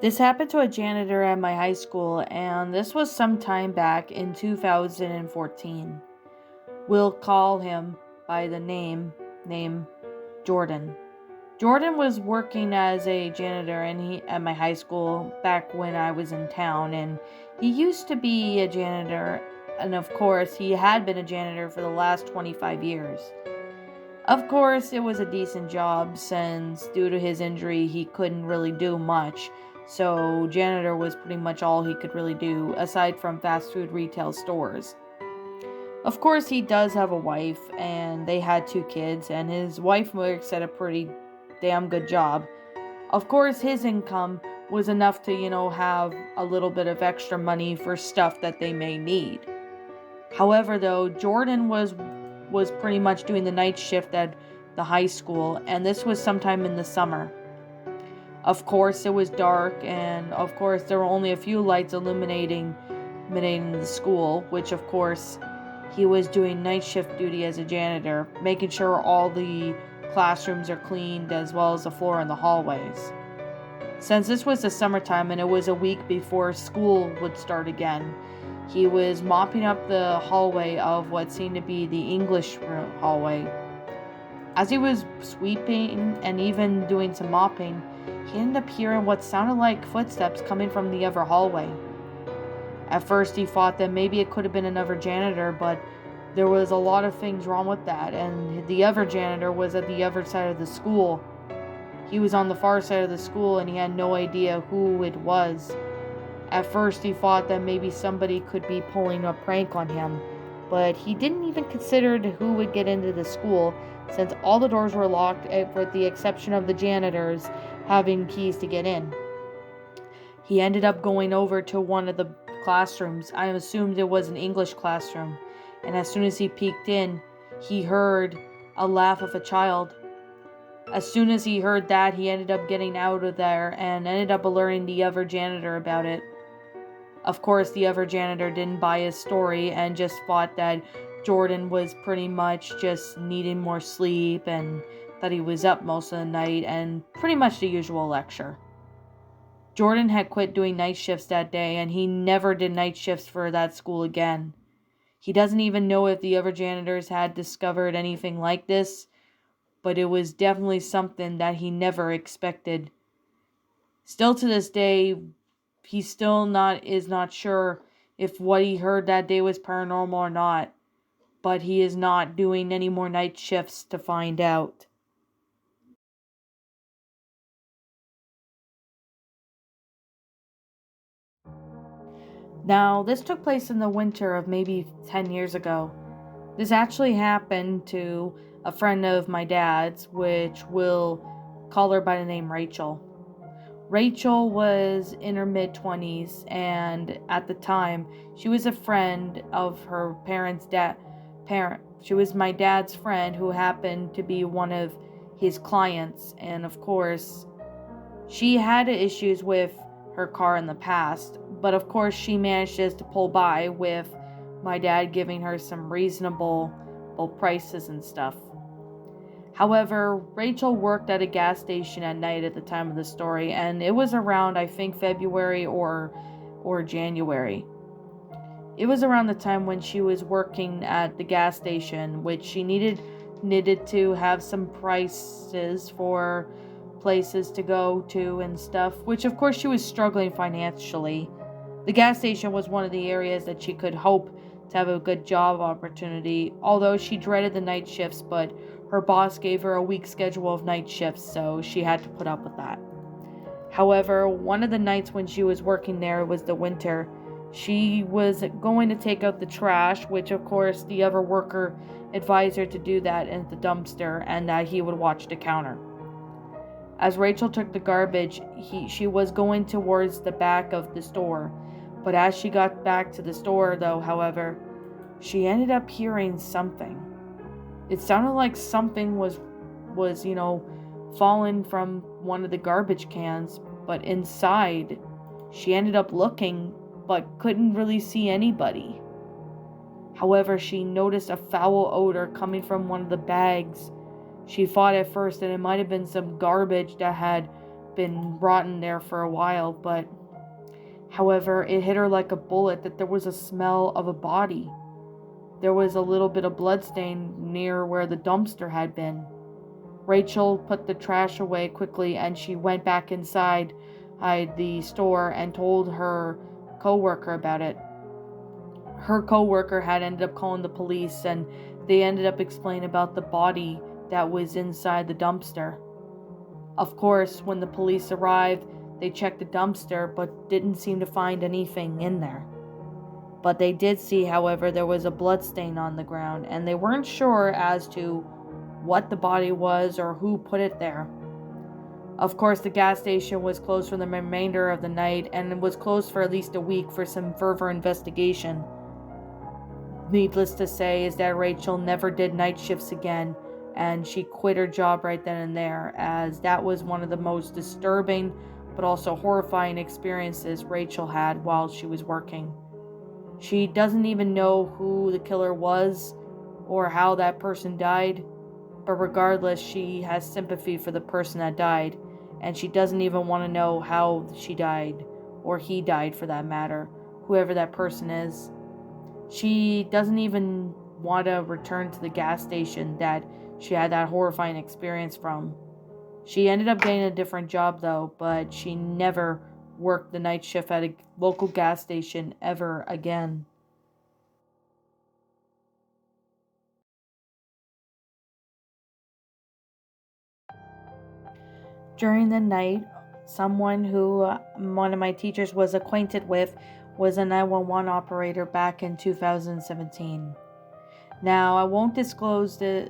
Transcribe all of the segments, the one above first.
This happened to a janitor at my high school, and this was some time back in 2014. We'll call him by the name Jordan. Jordan was working as a janitor at my high school back when I was in town, and he used to be a janitor, and of course he had been a janitor for the last 25 years. Of course, it was a decent job since due to his injury he couldn't really do much. So janitor was pretty much all he could really do aside from fast food retail stores. Of course, he does have a wife and they had two kids, and his wife works at a pretty damn good job. Of course, his income was enough to, have a little bit of extra money for stuff that they may need. However, though, Jordan was pretty much doing the night shift at the high school, and this was sometime in the summer. Of course, it was dark, and of course, there were only a few lights illuminating the school, which of course, he was doing night shift duty as a janitor, making sure all the classrooms are cleaned as well as the floor and the hallways. Since this was the summertime and it was a week before school would start again, he was mopping up the hallway of what seemed to be the English room hallway. As he was sweeping and even doing some mopping, he ended up hearing what sounded like footsteps coming from the other hallway. At first he thought that maybe it could have been another janitor, but there was a lot of things wrong with that, and the other janitor was at the other side of the school. He was on the far side of the school and he had no idea who it was. At first he thought that maybe somebody could be pulling a prank on him, but he didn't even consider who would get into the school since all the doors were locked with the exception of the janitors having keys to get in. He ended up going over to one of the classrooms. I assumed it was an English classroom, and as soon as he peeked in, he heard a laugh of a child. As soon as he heard that, he ended up getting out of there and ended up alerting the other janitor about it. Of course, the other janitor didn't buy his story and just thought that Jordan was pretty much just needing more sleep and that he was up most of the night and pretty much the usual lecture. Jordan had quit doing night shifts that day and he never did night shifts for that school again. He doesn't even know if the other janitors had discovered anything like this, but it was definitely something that he never expected. Still to this day, he is not sure if what he heard that day was paranormal or not, but he is not doing any more night shifts to find out. Now, this took place in the winter of maybe 10 years ago. This actually happened to a friend of my dad's, which we'll call her by the name Rachel. Rachel was in her mid 20s, and at the time, she was a friend of her parent. She was my dad's friend who happened to be one of his clients, and of course, she had issues with her car in the past, but of course, she managed just to pull by with my dad giving her some reasonable prices and stuff. However, Rachel worked at a gas station at night at the time of the story, and it was around, I think, February or January. It was around the time when she was working at the gas station, which she needed to have some prices for places to go to and stuff, which of course she was struggling financially. The gas station was one of the areas that she could hope to have a good job opportunity, although she dreaded the night shifts, but her boss gave her a week schedule of night shifts, so she had to put up with that. However, one of the nights when she was working there was the winter. She was going to take out the trash, which of course the other worker advised her to do that in the dumpster and that he would watch the counter. As Rachel took the garbage, she was going towards the back of the store. But as she got back to the store, though, however, she ended up hearing something. It sounded like something was fallen from one of the garbage cans, but inside, she ended up looking, but couldn't really see anybody. However, she noticed a foul odor coming from one of the bags. She thought at first that it might have been some garbage that had been rotten there for a while, but however, it hit her like a bullet that there was a smell of a body. There was a little bit of bloodstain near where the dumpster had been. Rachel put the trash away quickly and she went back inside the store and told her coworker about it. Her coworker had ended up calling the police and they ended up explaining about the body that was inside the dumpster. Of course, when the police arrived, they checked the dumpster but didn't seem to find anything in there. But they did see, however, there was a blood stain on the ground and they weren't sure as to what the body was or who put it there. Of course, the gas station was closed for the remainder of the night and it was closed for at least a week for some further investigation. Needless to say is that Rachel never did night shifts again, and she quit her job right then and there, as that was one of the most disturbing but also horrifying experiences Rachel had while she was working. She doesn't even know who the killer was or how that person died, but regardless, she has sympathy for the person that died, and she doesn't even want to know how she died, or he died for that matter, whoever that person is. She doesn't even want to return to the gas station that she had that horrifying experience from. She ended up getting a different job though, but she never worked the night shift at a local gas station ever again. During the night, someone who one of my teachers was acquainted with was a 911 operator back in 2017. Now, I will disclose this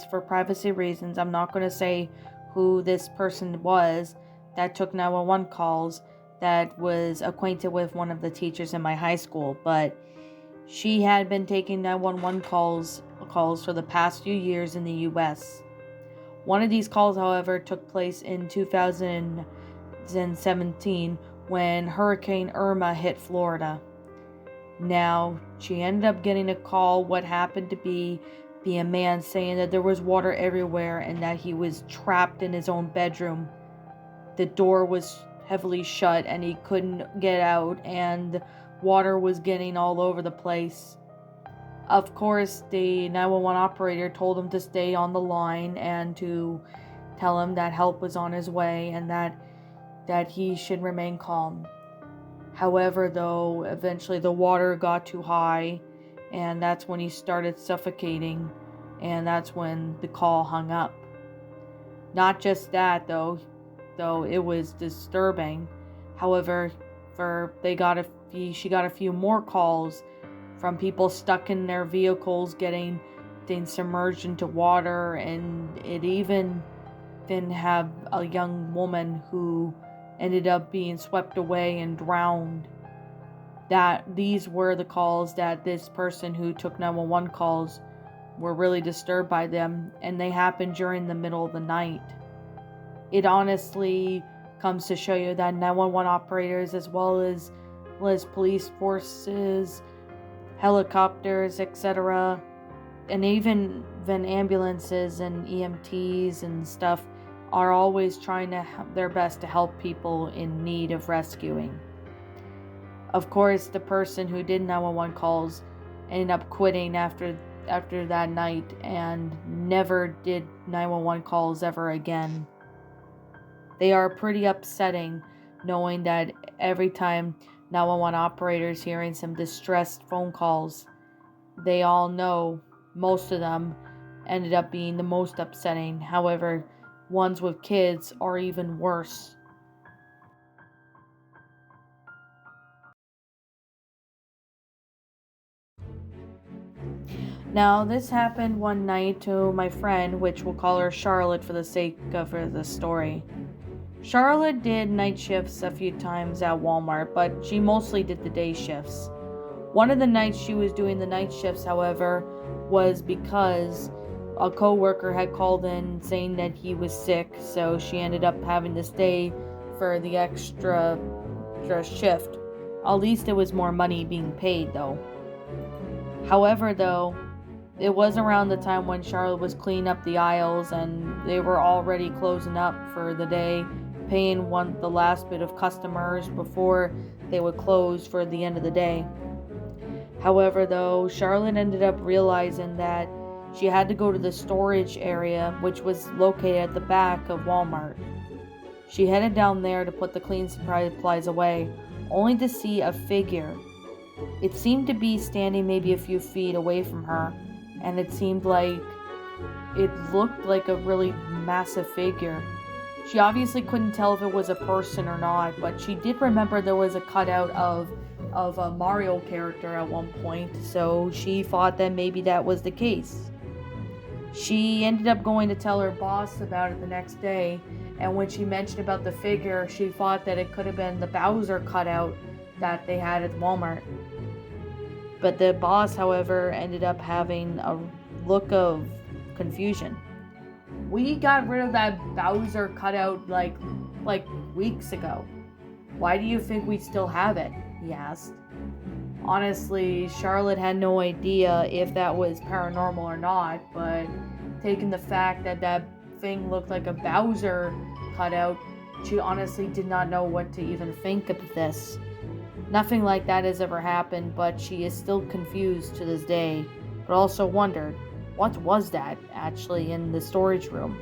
for privacy reasons. I'm not going to say who this person was that took 911 calls that was acquainted with one of the teachers in my high school, but she had been taking 911 calls for the past few years in the US. One of these calls, however, took place in 2017 when Hurricane Irma hit Florida. Now, she ended up getting a call, what happened to be a man saying that there was water everywhere and that he was trapped in his own bedroom. The door was heavily shut and he couldn't get out, and water was getting all over the place. Of course, the 911 operator told him to stay on the line and to tell him that help was on his way and that he should remain calm. However, though, eventually the water got too high, and that's when he started suffocating, and that's when the call hung up. Not just that, though it was disturbing. However, she got a few more calls from people stuck in their vehicles getting submerged into water, and it even have a young woman who ended up being swept away and drowned. These were the calls that this person who took 911 calls were really disturbed by them, and they happened during the middle of the night. It honestly comes to show you that 911 operators, as well as police forces, helicopters, etc., and even ambulances and EMTs and stuff, are always trying to their best to help people in need of rescuing. Of course, the person who did 911 calls ended up quitting after that night and never did 911 calls ever again. They are pretty upsetting knowing that every time 911 operators hearing some distressed phone calls, they all know most of them ended up being the most upsetting. However, ones with kids are even worse. Now, this happened one night to my friend, which we'll call her Charlotte for the sake of the story. Charlotte did night shifts a few times at Walmart, but she mostly did the day shifts. One of the nights she was doing the night shifts, however, was because a co-worker had called in saying that he was sick, so she ended up having to stay for the extra shift. At least it was more money being paid, though. However, though, It was around the time when Charlotte was cleaning up the aisles and they were already closing up for the day, paying the last bit of customers before they would close for the end of the day. However, though, Charlotte ended up realizing that she had to go to the storage area, which was located at the back of Walmart. She headed down there to put the cleaning supplies away, only to see a figure. It seemed to be standing maybe a few feet away from her, and it looked like a really massive figure. She obviously couldn't tell if it was a person or not, but she did remember there was a cutout of a Mario character at one point, so she thought that maybe that was the case. She ended up going to tell her boss about it the next day, and when she mentioned about the figure, she thought that it could have been the Bowser cutout that they had at Walmart. But the boss, however, ended up having a look of confusion. "We got rid of that Bowser cutout like weeks ago. Why do you think we still have it?" he asked. Honestly, Charlotte had no idea if that was paranormal or not, but taking the fact that that thing looked like a Bowser cutout, she honestly did not know what to even think of this. Nothing like that has ever happened, but she is still confused to this day, but also wondered, what was that actually in the storage room?